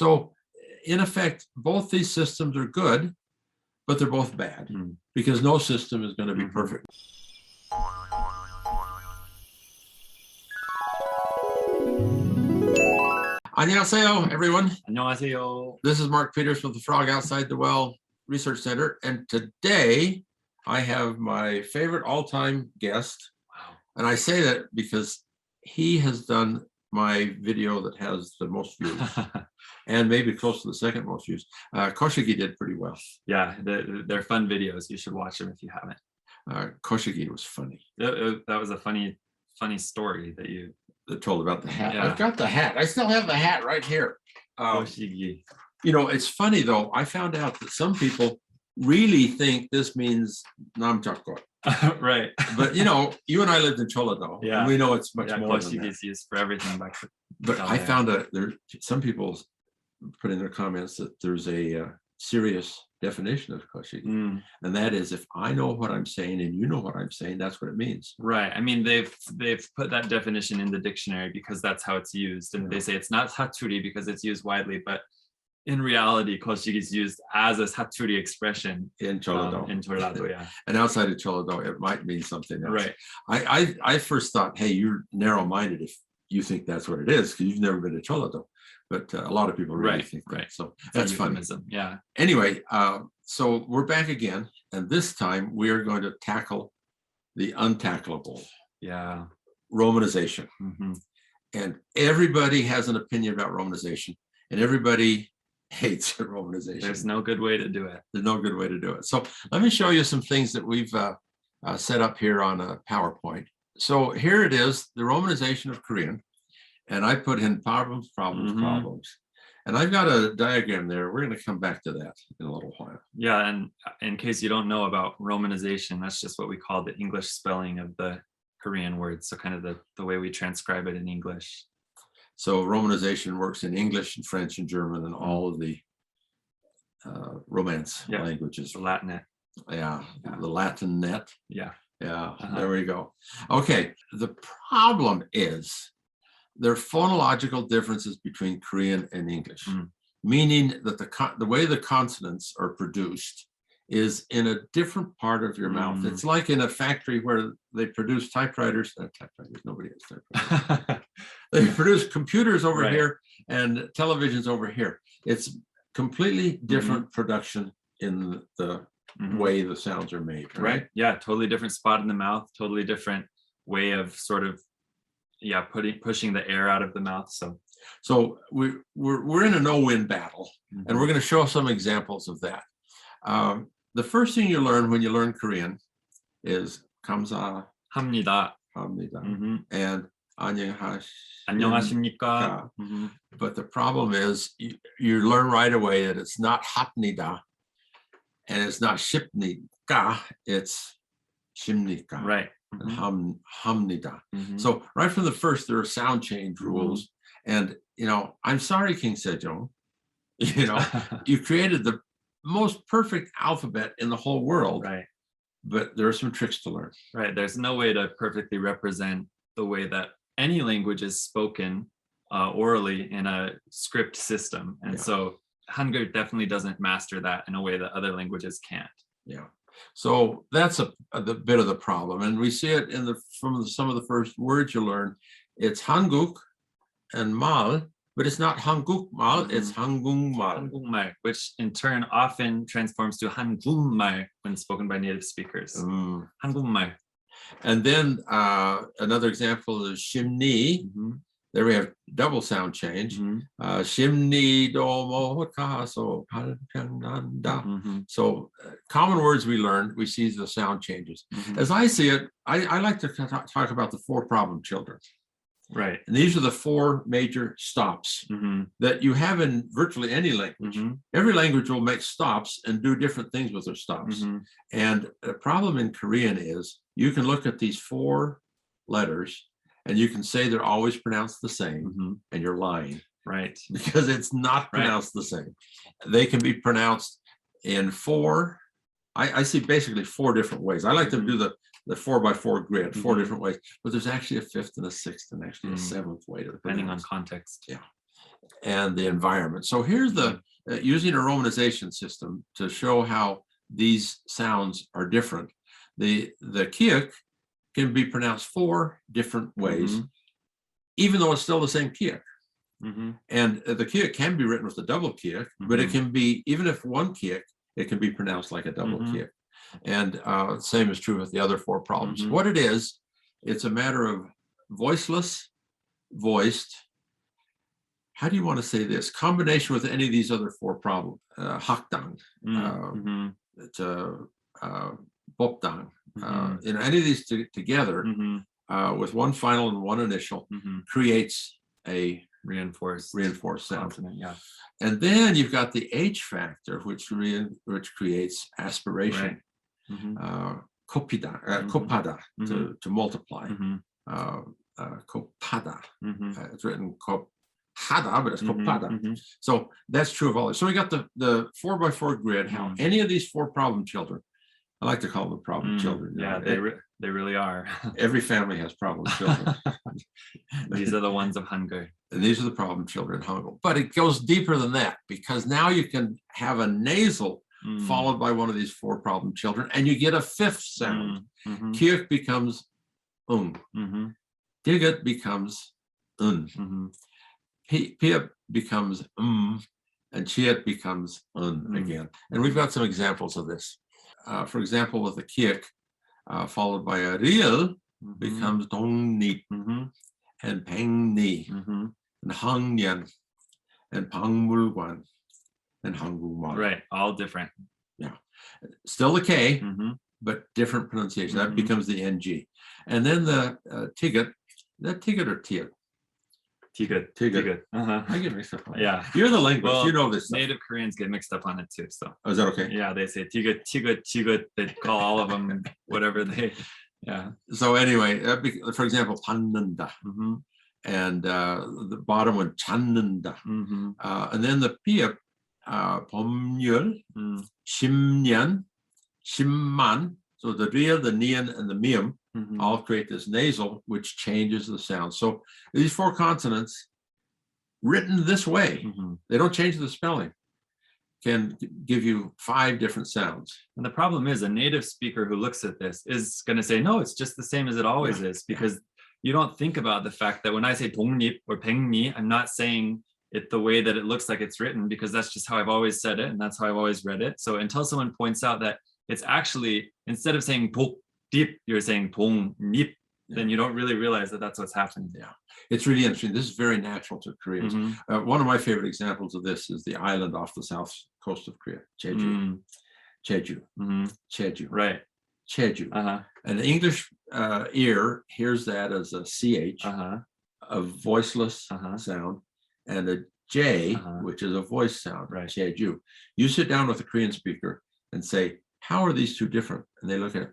So in effect, both these systems are good, but they're both bad because no system is going to be perfect. 안녕하세요, everyone. 안녕하세요. This is Mark Peters with the Frog Outside the Well Research Center, and today I have my favorite all-time guest. Wow. And I say that because he has done my video that has the most views and maybe close to the second most views. Koshigi did pretty well. Yeah, they're fun videos. You should watch them if you haven't. Koshigi was funny. That was a funny story that you told about the hat. Yeah. I've got the hat. I still have the hat right here. Koshigi. You know, it's funny though. I found out that some people really think this means Namchakko. Right. But you know, you and I lived in Cholado. Yeah. And we know it's much more than Koshigi that. is used for everything back. But I found there some people put in their comments that there's a serious definition of Koshigi, and that is if I know what I'm saying and you know what I'm saying, that's what it means. Right. I mean, they've put that definition in the dictionary because that's how it's used, and they say it's not satsuri because it's used widely, but in reality, Koshigi is used as a satsuri expression In Cholado. In Cholado, yeah. And outside of Cholado, it might mean something else. Right. I first thought, hey, you're narrow-minded if you think that's what it is, because you've never been to Cholado. But a lot of people really think that. Right. So that's funny. Yeah. Anyway, so we're back again, and this time we are going to tackle the untackleable. Yeah. Romanization. Mm-hmm. And everybody has an opinion about romanization, and everybody hates romanization. There's no good way to do it. There's no good way to do it. So let me show you some things that we've set up here on a PowerPoint. So here it is, the romanization of Korean. And I put in problems. And I've got a diagram there. We're going to come back to that in a little while. Yeah, and in case you don't know about romanization, that's just what we call the English spelling of the Korean word. So kind of the way we transcribe it in English. So romanization works in English and French and German and all of the Romance languages. The Latinate. Yeah, the Latin net. Yeah. Yeah, there we go. Okay, the problem is there are phonological differences between Korean and English, meaning that the way the consonants are produced is in a different part of your mouth. It's like in a factory where they produce typewriters. Nobody has typewriters. They produce computers over here and televisions over here. It's completely different production in the way the sounds are made. Right. Yeah, totally different spot in the mouth, totally different way of sort of pushing the air out of the mouth. So we're in a no-win battle, and we're going to show some examples of that. The first thing you learn when you learn Korean is 감사합니다 and 안녕하십니까. But the problem is you learn right away that it's not 합니다 and it's not 십니까, it's 십니까. Right. Hamnida. So right from the first, there are sound change rules. And, you know, I'm sorry, King Sejong, you know, you created the most perfect alphabet in the whole world. Right. But there are some tricks to learn. Right. There's no way to perfectly represent the way that any language is spoken orally in a script system. And so Hangul definitely doesn't master that in a way that other languages can't. Yeah. So that's the bit of the problem, and we see it from some of the first words you learn. It's Hanguk and Mal, but it's not Hangukmal, it's Hangungmal. Hangungmal, which in turn often transforms to Hangungmal when spoken by native speakers. Hangungmal. And then another example is Shimni. There we have double sound change. Shimni domo kaso palpyananda. So common words we learned, we see the sound changes. As I see it, I like to talk about the 4 problem children. Right. And these are the 4 major stops that you have in virtually any language. Every language will make stops and do different things with their stops. And the problem in Korean is you can look at these 4 letters and you can say they're always pronounced the same, and you're lying. Right. Because it's not pronounced the same. They can be pronounced in 4. I see basically 4 different ways. I like to do the 4x4 grid, 4 different ways, but there's actually a 5th and a 6th and actually a 7th way to depending on context. Yeah. and the environment. So here's the using a romanization system to show how these sounds are different. The kiek can be pronounced 4 different ways, even though it's still the same kiek. And the kiek can be written with a double kiek, but it can be, even if one kiek, it can be pronounced like a double kiek. And same is true with the other 4 problems. What it is, it's a matter of voiceless, voiced. How do you want to say this? Combination with any of these other 4 problems. Hakdang, bopdang. Any of these together with one final and one initial creates a reinforced sound. Yeah. And then you've got the H factor, which creates aspiration. Kopada, to multiply. Kopada. It's written kopada, but it's kopada. So that's true of all this. So we got the 4x4 grid, how any of these 4 problem children, I like to call them problem children. Yeah, they really are. Every family has problem children. These are the ones of Hangul. And these are the problem children in Hangul. But it goes deeper than that, because now you can have a nasal followed by one of these 4 problem children, and you get a 5th sound. Kiek becomes Digat becomes Piep becomes and Chiet becomes again. And we've got some examples of this. For example, with the kiek, followed by a real, becomes dong ni, and peng ni, and hang nian, and pang mulguan, and hangul ma. Right, all different. Yeah, still the K, but different pronunciation. That becomes the NG. And then the tigat, that tigat or tiat? Tigat. I get mixed up on it. Yeah. You're the linguist, Well, you know this stuff. Native Koreans get mixed up on it too. So Oh, is that okay? yeah, they say tigut. They call all of them whatever they. Yeah. So anyway, for example, pannanda, and the bottom one channanda, and then the piep, pomyul, shimnyan, shimman. So the real, the nian, and the mium all create this nasal, which changes the sound. So these 4 consonants, written this way, they don't change the spelling, can give you 5 different sounds. And the problem is, a native speaker who looks at this is going to say, no, it's just the same as it always is, because you don't think about the fact that when I say 동립 or pengni, I'm not saying it the way that it looks like it's written, because that's just how I've always said it, and that's how I've always read it. So until someone points out that it's actually, instead of saying 독립, you're saying 동립, then you don't really realize that that's what's happening. Yeah, it's really interesting. This is very natural to Koreans. One of my favorite examples of this is the island off the south coast of Korea, Jeju. Jeju. Right. Jeju. And the English ear hears that as a CH, a voiceless sound, and a J, which is a voice sound, right? Jeju. You sit down with a Korean speaker and say, how are these 2 different? And they look at it.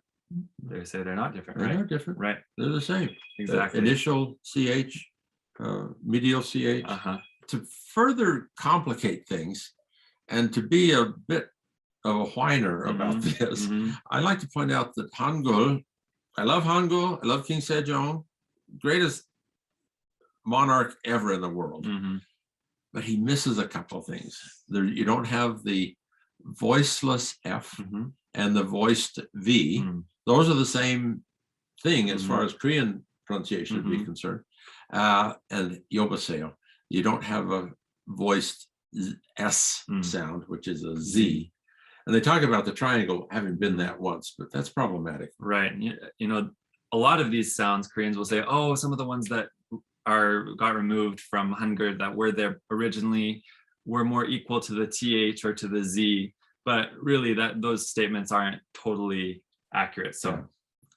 They say they're not different, They're right? not different. Right. They're the same. Exactly. Initial CH, medial CH. To further complicate things and to be a bit of a whiner about this, I like to point out that Hangul, I love Hangul, I love King Sejong, greatest monarch ever in the world. But he misses a couple of things. You don't have the voiceless F and the voiced V. Those are the same thing as far as Korean pronunciation would be concerned. And yobaseo, you don't have a voiced S sound, which is a Z. And they talk about the triangle having been that once, but that's problematic. Right. You know, a lot of these sounds, Koreans will say, oh, some of the ones that got removed from Hangul that were there originally were more equal to the TH or to the Z. But really, those statements aren't totally accurate. So,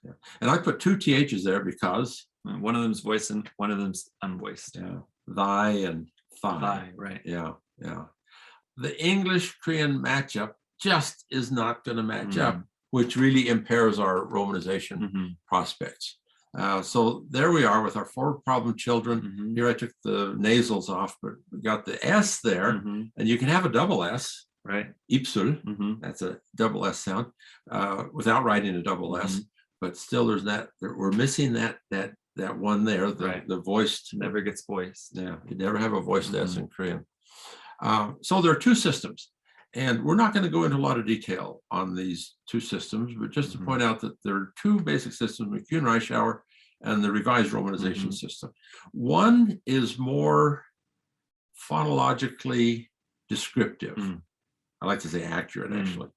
yeah. And I put 2 THs there because one of them's voiced and one of them's unvoiced. Yeah, thy and thigh. Thigh, right? Yeah. The English-Korean matchup just is not going to match up, which really impairs our romanization prospects. So there we are with our 4 problem children. Here I took the nasals off, but we got the S there, and you can have a double S. Right. Ipsul, that's a double S sound, without writing a double S, but still there's that, we're missing that that one there, the voiced. Never gets voiced. Yeah, you never have a voiced S in Korean. So there are two systems. And we're not going to go into a lot of detail on these two systems, but just to point out that there are two basic systems, McCune-Reischauer and the revised Romanization system. One is more phonologically descriptive. I like to say accurate, actually.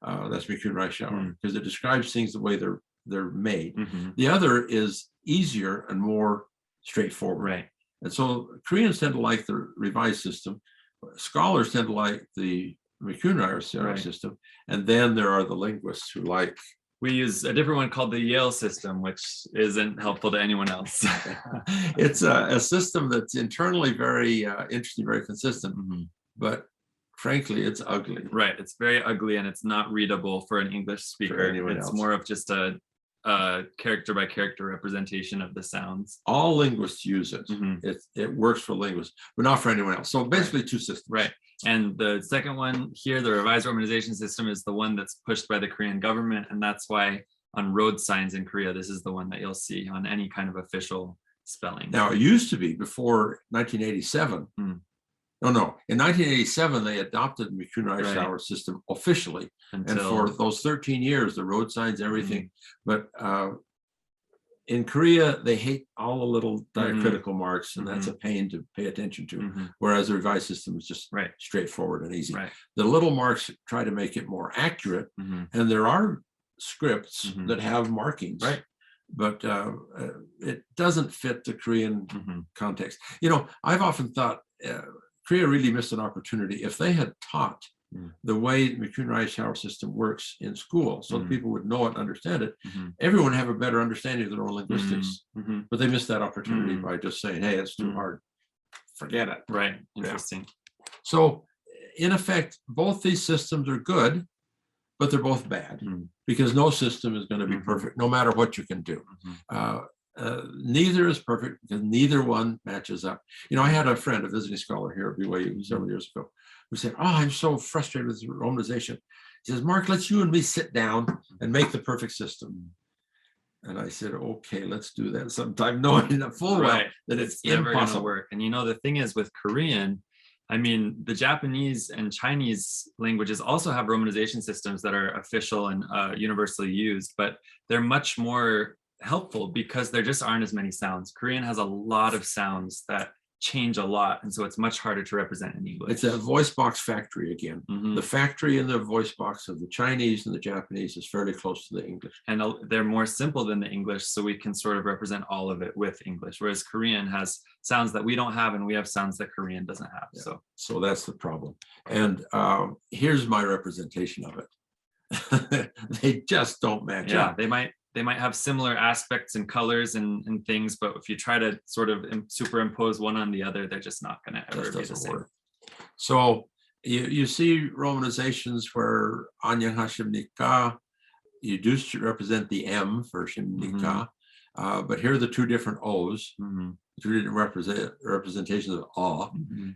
That's McCune-Reischauer, because it describes things the way they're made. The other is easier and more straightforward. Right. And so Koreans tend to like the revised system. Scholars tend to like the McCune-Reischauer system, and then there are the linguists who like. We use a different one called the Yale system, which isn't helpful to anyone else. It's a system that's internally very interesting, very consistent, but frankly, it's ugly. Right, it's very ugly, and it's not readable for an English speaker. It's more of just a character by character representation of the sounds. All linguists use it. It works for linguists, but not for anyone else. So basically two systems. Right. And the second one here, the revised Romanization system, is the one that's pushed by the Korean government. And that's why on road signs in Korea, this is the one that you'll see on any kind of official spelling. Now, it used to be before 1987. No. In 1987, they adopted the McCune-Reischauer system officially. And for those 13 years, the road signs, everything. But in Korea, they hate all the little diacritical marks, and that's a pain to pay attention to. Whereas the revised system is just straightforward and easy. The little marks try to make it more accurate, and there are scripts that have markings. But it doesn't fit the Korean context. You know, I've often thought Korea really missed an opportunity. If they had taught the way the McCune-Reischauer system works in school, so that people would know it and understand it, everyone have a better understanding of their own linguistics. But they missed that opportunity by just saying, hey, it's too hard. Forget it. Right. Interesting. So in effect, both these systems are good, but they're both bad, because no system is going to be perfect, no matter what you can do. Neither is perfect, because neither one matches up. You know, I had a friend, a visiting scholar here at BYU several years ago, who said, oh, I'm so frustrated with Romanization. He says, Mark, let's you and me sit down and make the perfect system. And I said, okay, let's do that sometime, knowing full well that it's never impossible. Gonna work. And you know, the thing is with Korean, I mean, the Japanese and Chinese languages also have romanization systems that are official and universally used, but they're much more helpful because there just aren't as many sounds. Korean has a lot of sounds that change a lot, and so it's much harder to represent in English. It's a voice box factory again. The factory in the voice box of the Chinese and the Japanese is fairly close to the English. And they're more simple than the English, so we can sort of represent all of it with English, whereas Korean has sounds that we don't have, and we have sounds that Korean doesn't have. So that's the problem. And here's my representation of it. They just don't match up. They might have similar aspects and colors and things, but if you try to sort of superimpose one on the other, they're just not going to ever be the same. Work. So you see romanizations where 안녕하십니까, you do represent the M for shimnika, but here are the two different O's, two different representations of A,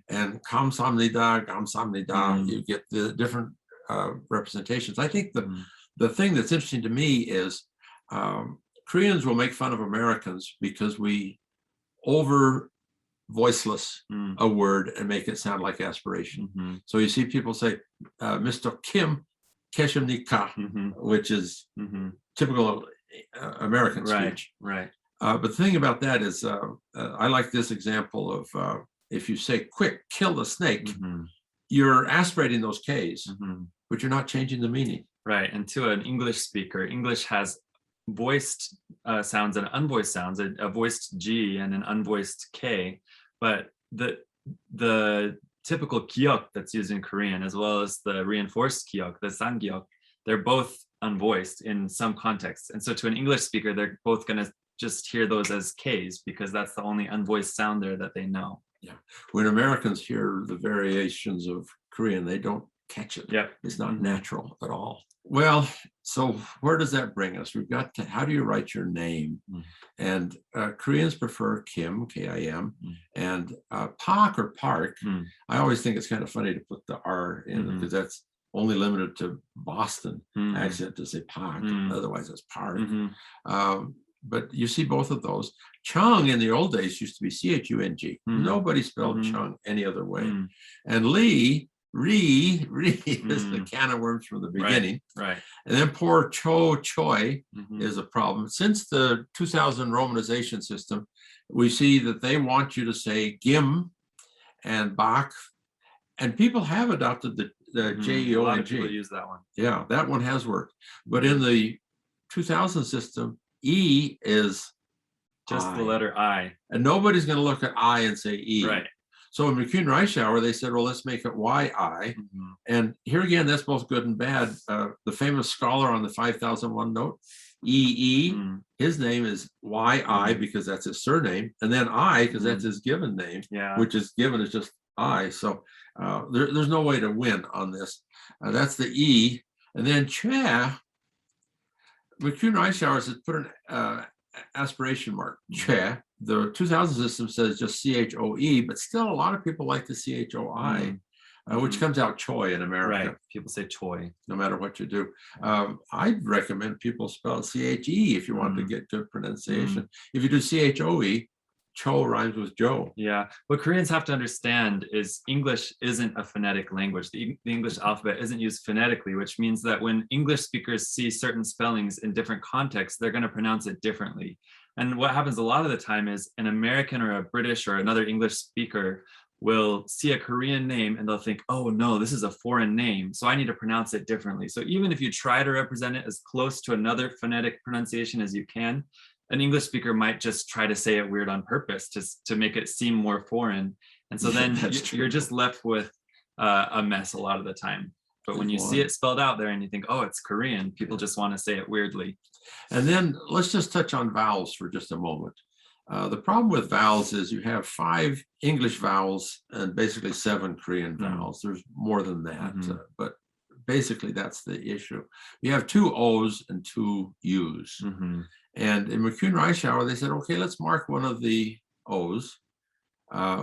and 감사합니다, you get the different representations. I think the thing that's interesting to me is Koreans will make fun of Americans because we over voiceless a word and make it sound like aspiration. So you see people say, Mr. Kim 계십니까, which is typical American speech. But the thing about that is, I like this example of if you say quick, kill the snake, you're aspirating those K's, but you're not changing the meaning. Right. And to an English speaker, English has voiced sounds and unvoiced sounds, a voiced G and an unvoiced K, but the typical 기역 that's used in Korean, as well as the reinforced 기역, the sangyok, they're both unvoiced in some contexts. And so to an English speaker, they're both going to just hear those as Ks because that's the only unvoiced sound there that they know. Yeah. When Americans hear the variations of Korean, they don't catch it. Yeah. It's not natural at all. Well, so where does that bring us? We've got to, how do you write your name? And Koreans prefer Kim, K-I-M, and Pak or Park. I always think it's kind of funny to put the R in because that's only limited to Boston accent to say Pak. Otherwise it's Park. but you see both of those. Chung in the old days used to be C-H-U-N-G. Nobody spelled Chung any other way. And Lee, Re is the can of worms from the beginning. Right. And then poor Choi is a problem. Since the 2000 romanization system, we see that they want you to say Gim and Bach, and people have adopted the J-E-O-N-G. A lot of people use that one. Yeah, that one has worked. But in the 2000 system, E is just I. The letter I. And nobody's going to look at I and say E. Right. So in McCune-Reischauer, they said, well, let's make it Y-I. And here again, that's both good and bad. The famous scholar on the 5001 note, E.E., his name is Y-I because that's his surname. And then I, because that's his given name, which is given as just I. So there's no way to win on this. That's the E. And then Che, McCune-Reischauer says put an aspiration mark, Che. The 2000 system says just C-H-O-E, but still a lot of people like the C-H-O-I, which comes out Choi in America. Right, people say Choi. No matter what you do. I'd recommend people spell C-H-E if you want to get good pronunciation. If you do C-H-O-E, Cho rhymes with Joe. Yeah, what Koreans have to understand is English isn't a phonetic language. The English alphabet isn't used phonetically, which means that when English speakers see certain spellings in different contexts, they're going to pronounce it differently. And what happens a lot of the time is an American or a British or another English speaker will see a Korean name and they'll think, oh no, this is a foreign name, so I need to pronounce it differently. So even if you try to represent it as close to another phonetic pronunciation as you can, an English speaker might just try to say it weird on purpose to make it seem more foreign. And so then you're just left with a mess a lot of the time. But when you see it spelled out there and you think, oh, it's Korean, people just want to say it weirdly. And then let's just touch on vowels for just a moment. The problem with vowels is you have 5 English vowels and basically 7 Korean vowels. There's more than that, but basically that's the issue. You have 2 O's and 2 U's. And in McCune-Reischauer, they said, okay, let's mark one of the O's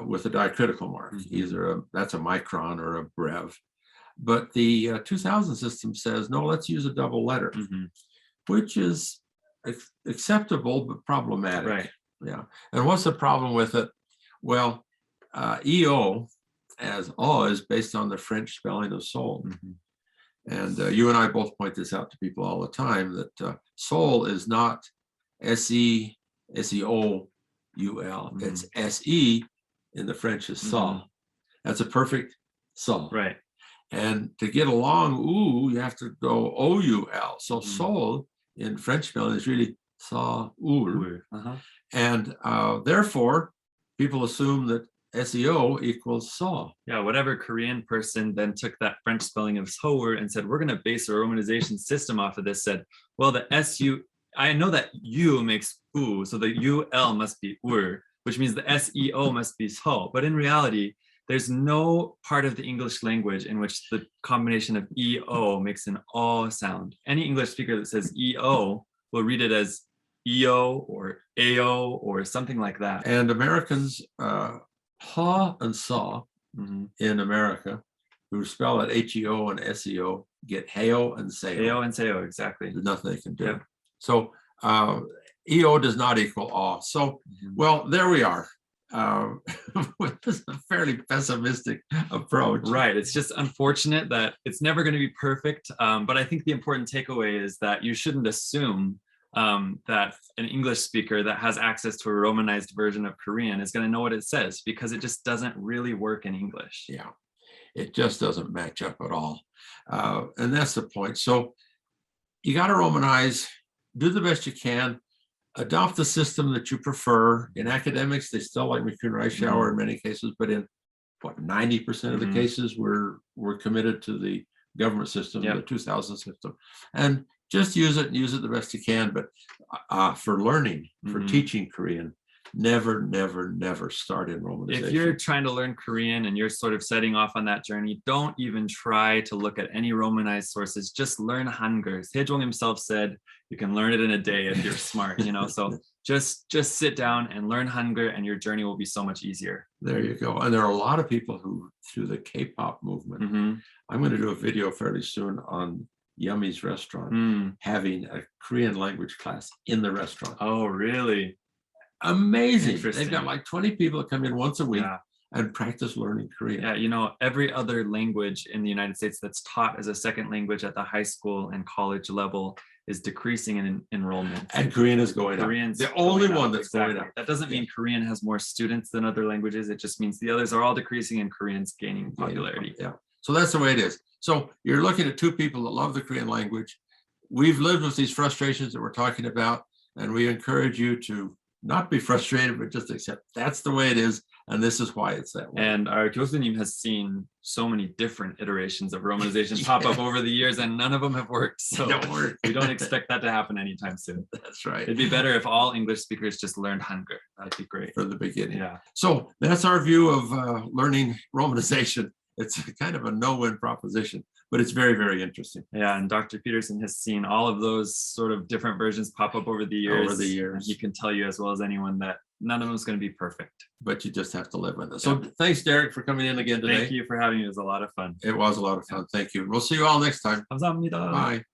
with a diacritical mark. Either that's a micron or a brev. But the 2000 system says, no, let's use a double letter, which is acceptable but problematic. Right. Yeah. And what's the problem with it? Well, EO as O is based on the French spelling of soul. And you and I both point this out to people all the time, that soul is not S-E-S-E-O-U-L. It's S-E in the French is saw. That's a perfect saw. Right. And to get along, ooh, you have to go O-U-L. So soul in French spelling is really saw-ul. And therefore, people assume that SEO equals saw. Yeah, whatever Korean person then took that French spelling of Seoul and said, we're going to base a romanization system off of this, said, well, the S-U, I know that U makes U, so the U-L must be ur, which means the S-E-O must be so. But in reality, there's no part of the English language in which the combination of E-O makes an O sound. Any English speaker that says E-O will read it as E-O or A-O or something like that. And Americans, ha and saw in America, who spell it H-E-O and S-E-O, get heo and seo. Heo and seo, exactly. There's nothing they can do. Yep. So E-O does not equal aw. So, well, there we are. This is a fairly pessimistic approach. Right. It's just unfortunate that it's never going to be perfect. But I think the important takeaway is that you shouldn't assume that an English speaker that has access to a romanized version of Korean is going to know what it says, because it just doesn't really work in English. Yeah, it just doesn't match up at all. And that's the point. So you got to romanize, do the best you can, adopt the system that you prefer. In academics, they still like McCune-Reischauer in many cases, but in what, 90% of the cases, we're committed to the government system, the 2000 system. And just use it and use it the best you can. But for learning, for teaching Korean, never, never, never start in romanization. If you're trying to learn Korean and you're sort of setting off on that journey, don't even try to look at any romanized sources. Just learn Hangul. Sejong himself said, you can learn it in a day if you're smart, you know. So just sit down and learn Hangul and your journey will be so much easier. There you go. And there are a lot of people who, through the K-pop movement, I'm going to do a video fairly soon on Yummy's restaurant having a Korean language class in the restaurant. Oh, really? Amazing. They've got like 20 people that come in once a week and practice learning Korean. Yeah, you know, every other language in the United States that's taught as a second language at the high school and college level is decreasing in enrollment. And Korean is going Korean's up. The only going one up, that's exactly. going up. That doesn't mean Korean has more students than other languages. It just means the others are all decreasing and Korean's gaining popularity. Yeah. So that's the way it is. So you're looking at two people that love the Korean language. We've lived with these frustrations that we're talking about, and we encourage you to not be frustrated, but just accept that's the way it is, and this is why it's that way. And our 교수님 has seen so many different iterations of romanization pop up over the years, and none of them have worked. So we don't expect that to happen anytime soon. That's right. It'd be better if all English speakers just learned Hangul. That'd be great. From the beginning. Yeah. So that's our view of learning romanization. It's kind of a no-win proposition, but it's very, very interesting. Yeah, and Dr. Peterson has seen all of those sort of different versions pop up over the years. And he can tell you as well as anyone that none of them is going to be perfect. But you just have to live with it. So thanks, Derek, for coming in again today. Thank you for having me. It was a lot of fun. It was a lot of fun. Thank you. We'll see you all next time. 감사합니다. Bye.